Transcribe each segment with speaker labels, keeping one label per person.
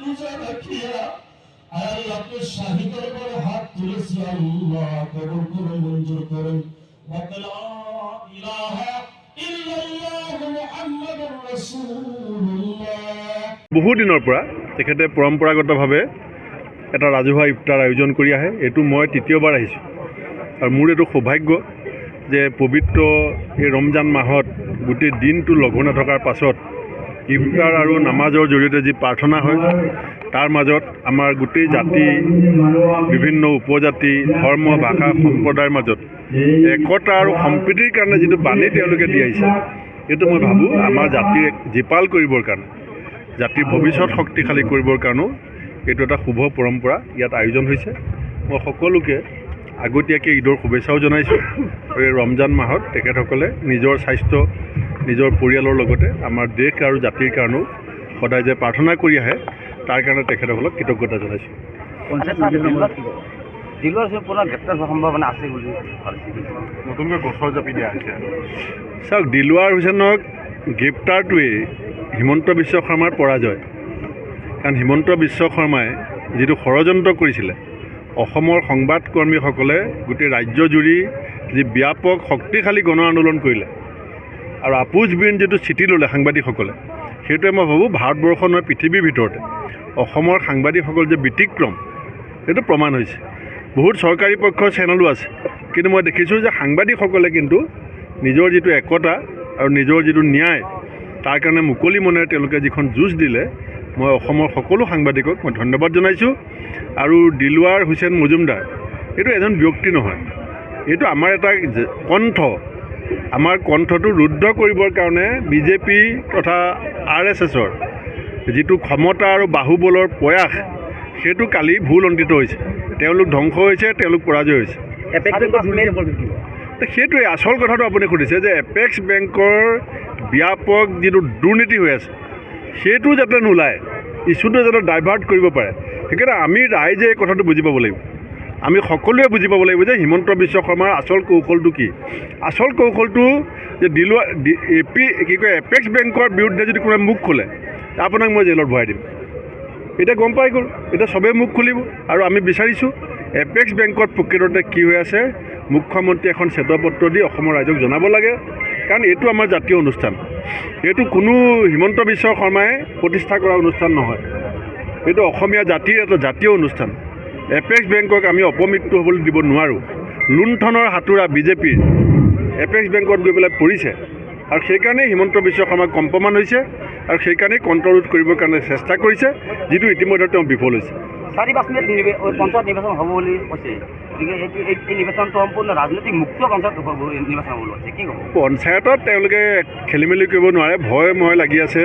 Speaker 1: রোজা রাখিয়া আল্লাহ আপনি শাহী দরবারে হাত তুলেছি আল্লাহ কবুল করুন মঞ্জুর করুন লা ইলাহা ইল্লাল্লাহ মুহাম্মাদুর রাসূলুল্লাহ।
Speaker 2: বহু দিনৰ পৰা তেখেতে পৰম্পৰাগতভাৱে এটা ৰাজহুৱা ইফতাৰ আয়োজন কৰি আহে। এইটো মই তৃতীয়বাৰ আহিছোঁ আৰু মোৰ এইটো সৌভাগ্য যে পবিত্ৰ এই ৰমজান মাহত গোটেই দিনটো লঘু নথকাৰ পাছত ইফতাৰ আৰু নামাজৰ জৰিয়তে যি প্ৰাৰ্থনা হয় তাৰ মাজত আমাৰ গোটেই জাতি বিভিন্ন উপজাতি ধৰ্ম ভাষা সম্প্ৰদায়ৰ মাজত একতা আৰু সম্প্ৰীতিৰ কাৰণে যিটো বাণী তেওঁলোকে দি আহিছে এইটো মই ভাবোঁ আমাৰ জাতিক জীপাল কৰিবৰ কাৰণে জাতিৰ ভৱিষ্যত শক্তিশালী কৰিবৰ কাৰণেও এইটো এটা শুভ পৰম্পৰা ইয়াত আয়োজন হৈছে। মই সকলোকে আগতীয়াকৈ ঈদৰ শুভেচ্ছাও জনাইছোঁ আৰু এই ৰমজান মাহত তেখেতসকলে নিজৰ স্বাস্থ্য নিজৰ পৰিয়ালৰ লগতে আমাৰ দেশ আৰু জাতিৰ কাৰণেও সদায় যে প্ৰাৰ্থনা কৰি আহে তাৰ কাৰণে তেখেতসকলক কৃতজ্ঞতা জনাইছোঁ। নতুনকৈ গছৰ জাপি দিয়া হৈছে। চাওক, দিলৱাৰ হুছেইনক গ্ৰেপ্তাৰটোৱেই হিমন্ত বিশ্ব শৰ্মাৰ পৰাজয়। কাৰণ হিমন্ত বিশ্ব শৰ্মাই যিটো ষড়যন্ত্ৰ কৰিছিলে অসমৰ সংবাদকৰ্মীসকলে গোটেই ৰাজ্যজুৰি যি ব্যাপক শক্তিশালী গণ আন্দোলন কৰিলে আৰু আপোচবিহীন যিটো স্থিতি ল'লে সাংবাদিকসকলে, সেইটোৱে মই ভাবোঁ ভাৰতবৰ্ষৰ নহয় পৃথিৱীৰ ভিতৰতে অসমৰ সাংবাদিকসকল যে ব্যতিক্ৰম সেইটো প্ৰমাণ হৈছে। বহুত চৰকাৰী পক্ষৰ চেনেলো আছে, কিন্তু মই দেখিছোঁ যে সাংবাদিকসকলে কিন্তু নিজৰ যিটো একতা আৰু নিজৰ যিটো ন্যায় তাৰ কাৰণে মুকলি মনেৰে তেওঁলোকে যিখন যুঁজ দিলে, মই অসমৰ সকলো সাংবাদিকক মই ধন্যবাদ জনাইছোঁ। আৰু দিলৱাৰ হুছেইন মজুমদাৰ এইটো এজন ব্যক্তি নহয়, এইটো আমাৰ এটা কণ্ঠ। আমাৰ কণ্ঠটো ৰুদ্ধ কৰিবৰ কাৰণে বিজেপি তথা RSSৰ যিটো ক্ষমতা আৰু বাহুবলৰ প্ৰয়াস সেইটো কালি ভুলণ্ঠিত হৈছে। তেওঁলোক ধ্বংস হৈছে, তেওঁলোক পৰাজয় হৈছে। সেইটোৱে আচল কথাটো আপুনি সুধিছে যে এপেক্স বেংকৰ ব্যাপক যিটো দুৰ্নীতি হৈ আছে সেইটো যাতে নোলায়, ইছ্যুটো যাতে ডাইভাৰ্ট কৰিব পাৰে। সেইকাৰণে আমি ৰাইজে এই কথাটো বুজি পাব লাগিব। আমি সকলোৱে বুজি পাব লাগিব যে হিমন্ত বিশ্ব শৰ্মাৰ আচল কৌশলটো কি। আচল কৌশলটো যে এপেক্স বেংকৰ বিৰুদ্ধে যদি কোনোবাই মুখ খোলে আপোনাক মই জেলত ভৰাই দিম। এতিয়া গম পাই গ'ল, এতিয়া চবেই মুখ খুলিব। আৰু আমি বিচাৰিছোঁ এপেক্স বেংকত প্ৰকৃততে কি হৈ আছে মুখ্যমন্ত্ৰী এখন শ্বেতপত্ৰ দি অসমৰ ৰাইজক জনাব লাগে। কাৰণ এইটো আমাৰ জাতীয় অনুষ্ঠান, এইটো কোনো হিমন্ত বিশ্ব শৰ্মাই প্ৰতিষ্ঠা কৰা অনুষ্ঠান নহয়, এইটো অসমীয়া জাতিৰ এটা জাতীয় অনুষ্ঠান। এপেক্স বেংকক আমি অপমৃত্যু হ'বলৈ দিব নোৱাৰোঁ। লুণ্ঠনৰ হাতোৰা বিজেপিৰ এপেক্স বেংকত গৈ পেলাই পৰিছে আৰু সেইকাৰণেই হিমন্ত বিশ্ব শৰ্মা কম্পমান হৈছে আৰু সেইকাৰণেই কণ্ট্ৰল কৰিবৰ কাৰণে চেষ্টা কৰিছে, যিটো ইতিমধ্যে তেওঁ বিফল হৈছে।
Speaker 3: 4-5 মিনিট পঞ্চায়ত নিৰ্বাচন হ'ব বুলি কৈছে, গতিকে এই নিৰ্বাচনটো সম্পূৰ্ণ ৰাজনৈতিক মুক্ত পঞ্চায়ত নিৰ্বাচন হ'ব আছে। কি ক'ব?
Speaker 2: পঞ্চায়তত তেওঁলোকে খেলি মেলি কৰিব নোৱাৰে, ভয় লাগি আছে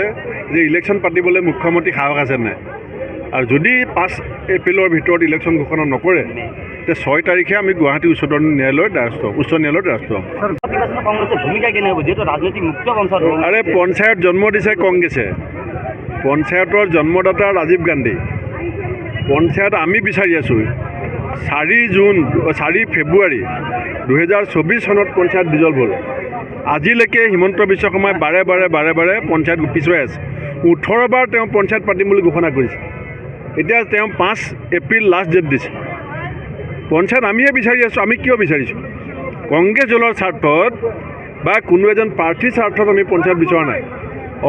Speaker 2: যে ইলেকশ্যন পাতিবলৈ মুখ্যমন্ত্ৰী সাহস আছে নাই। আৰু যদি 5 এপ্ৰিলৰ ভিতৰত ইলেকশ্যন ঘোষণা নকৰে তে 6 তাৰিখে আমি গুৱাহাটী উচ্চ ন্যায়ালয়ৰ দ্বাৰস্থ হ'ম।
Speaker 3: কংগ্ৰেছৰ ভূমিকা কেনে হ'ব যিহেতু ৰাজনৈতিক মুক্ত পঞ্চায়ত?
Speaker 2: আৰে পঞ্চায়ত জন্ম দিছে কংগ্ৰেছে, পঞ্চায়তৰ জন্মদাতা ৰাজীৱ গান্ধী। পঞ্চায়ত আমি বিচাৰি আছোঁ 4 ফেব্ৰুৱাৰী 2024 চনত পঞ্চায়ত ডিজল্ভ হ'ল। আজিলৈকে হিমন্ত বিশ্ব শৰ্মাই বাৰে বাৰে পঞ্চায়ত পিছুৱাই আছে। 18 বাৰ তেওঁ পঞ্চায়ত পাতিম বুলি ঘোষণা কৰিছে, এতিয়া তেওঁ 5 এপ্ৰিল লাষ্ট ডেট দিছে। পঞ্চায়ত আমিয়ে বিচাৰি আছোঁ। আমি কিয় বিচাৰিছোঁ? কংগ্ৰেছ দলৰ স্বাৰ্থত বা কোনো এজন প্ৰাৰ্থীৰ স্বাৰ্থত আমি পঞ্চায়ত বিচৰা নাই।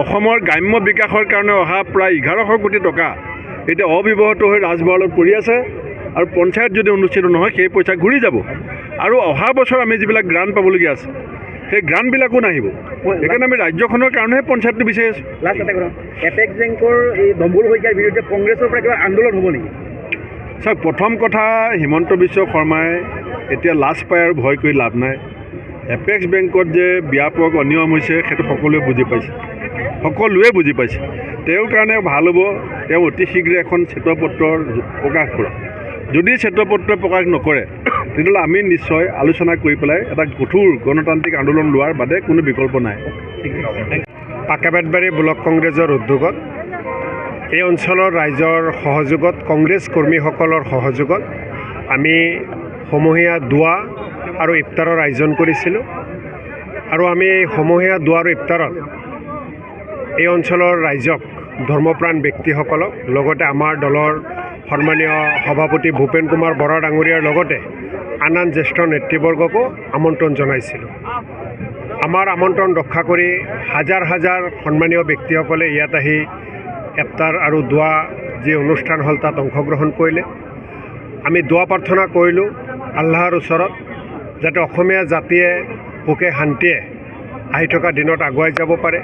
Speaker 2: অসমৰ গ্ৰাম্য বিকাশৰ কাৰণে অহা প্ৰায় 1100 কোটি টকা এতিয়া অব্যৱহৃত হৈ ৰাজভঁৰালত পৰি আছে আৰু পঞ্চায়ত যদি অনুষ্ঠিত নহয় সেই পইচা ঘূৰি যাব আৰু অহা বছৰ আমি যিবিলাক গ্ৰাণ্ট পাবলগীয়া আছে সেই গ্ৰাণ্টবিলাকো নাহিব। সেইকাৰণে আমি ৰাজ্যখনৰ কাৰণেহে পঞ্চায়তটো বিচাৰি আছোঁ।
Speaker 3: এপেক্স বেংকৰ এই দম্বুল শইকীয়াৰ বিৰুদ্ধে কংগ্ৰেছৰ পৰা কিবা আন্দোলন হ'ব নেকি?
Speaker 2: চাওক, প্ৰথম কথা হিমন্ত বিশ্ব শৰ্মাই এতিয়া লাজ পায় আৰু ভয় কৰি লাভ নাই। এপেক্স বেংকত যে ব্যাপক অনিয়ম হৈছে সেইটো সকলোৱে বুজি পাইছে। তেওঁৰ কাৰণে ভাল হ'ব তেওঁ অতি শীঘ্ৰে এখন শ্বেতপত্ৰ প্ৰকাশ কৰক। যদি শ্বেতপত্ৰ প্ৰকাশ নকৰে তেতিয়াহ'লে আমি নিশ্চয় আলোচনা কৰি পেলাই এটা কঠোৰ গণতান্ত্ৰিক আন্দোলন লোৱাৰ বাদে কোনো বিকল্প নাই।
Speaker 4: পাকাবেতবাৰী ব্লক কংগ্ৰেছৰ উদ্যোগত এই অঞ্চলৰ ৰাইজৰ সহযোগত কংগ্ৰেছ কৰ্মীসকলৰ সহযোগত আমি সমূহীয়া দোৱা আৰু ইফতাৰৰ আয়োজন কৰিছিলোঁ। আৰু আমি সমূহীয়া দোৱা আৰু ইফতাৰত এই অঞ্চলৰ ৰাইজক ধৰ্মপ্ৰাণ ব্যক্তিসকলক, লগতে আমাৰ দলৰ সন্মানীয় সভাপতি ভূপেন কুমাৰ বৰা ডাঙৰীয়াৰ লগতে আন আন জ্যেষ্ঠ নেতৃবৰ্গকো আমন্ত্ৰণ জনাইছিলোঁ। আমাৰ আমন্ত্ৰণ ৰক্ষা কৰি হাজাৰ হাজাৰ সন্মানীয় ব্যক্তিসকলে ইয়াত আহি ইফতাৰ আৰু দোৱা যি অনুষ্ঠান হ'ল তাত অংশগ্ৰহণ কৰিলে। আমি দোৱা প্ৰাৰ্থনা কৰিলোঁ আল্লাহৰ ওচৰত, যাতে অসমীয়া জাতিয়ে সুখে শান্তিয়ে আহি থকা দিনত আগুৱাই যাব পাৰে,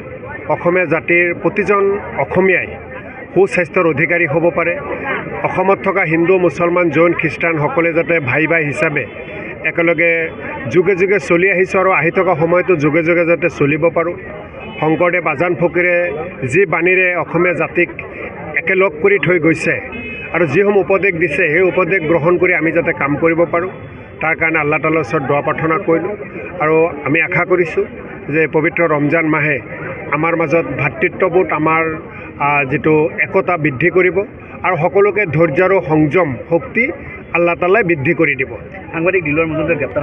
Speaker 4: অসমীয়া জাতিৰ প্ৰতিজন অসমীয়াই সুস্বাস্থ্যৰ অধিকাৰী হ'ব পাৰে, অসমত থকা হিন্দু মুছলমান জৈন খ্ৰীষ্টান সকলোৱে যাতে ভাই ভাই হিচাপে একেলগে যুগে যুগে চলি আহিছোঁ আৰু আহি থকা সময়তো যুগে যুগে যাতে চলিব পাৰোঁ। শংকৰদেৱ আজান ফকীৰে যি বাণীৰে অসমীয়া জাতিক একেলগ কৰি থৈ গৈছে আৰু যিসমূহ উপদেশ দিছে সেই উপদেশ গ্ৰহণ কৰি আমি যাতে কাম কৰিব পাৰোঁ, তাৰ কাৰণে আল্লাহ তাআলাৰ ওচৰত দোৱা প্ৰাৰ্থনা কৰিলোঁ। আৰু আমি আশা কৰিছোঁ যে পবিত্ৰ ৰমজান মাহে আমাৰ মাজত ভাতৃত্ববোধ, আমাৰ যিটো একতা বৃদ্ধি কৰিব আৰু সকলোকে ধৈৰ্য আৰু সংযম শক্তি আল্লাহ তাআলাই বৃদ্ধি কৰি দিব।
Speaker 3: সাংবাদিক দিলৱাৰ মজুমদাৰ গ্ৰেপ্তাৰ